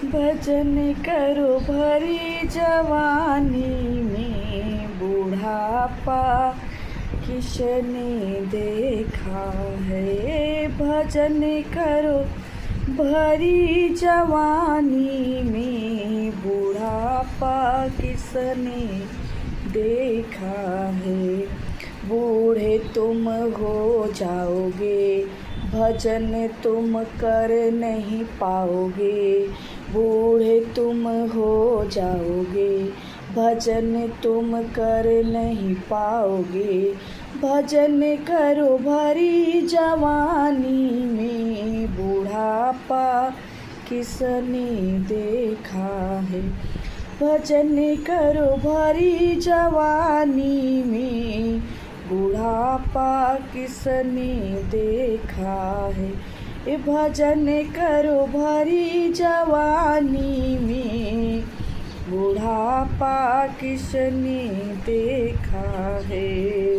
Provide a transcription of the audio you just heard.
भजन करो भरी जवानी में, बुढ़ापा किसने देखा है। भजन करो भरी जवानी में, बुढ़ापा किसने देखा है। बूढ़े तुम हो जाओगे, भजन तुम कर नहीं पाओगे। बूढ़े तुम हो जाओगे, भजन तुम कर नहीं पाओगे। भजन करो भरी जवानी में, बुढ़ापा किसने देखा है। भजन करो भरी जवानी में, बुढ़ापा किसने देखा है। ए भजन करो भरी जवानी में, बुढ़ापा किसने देखा है।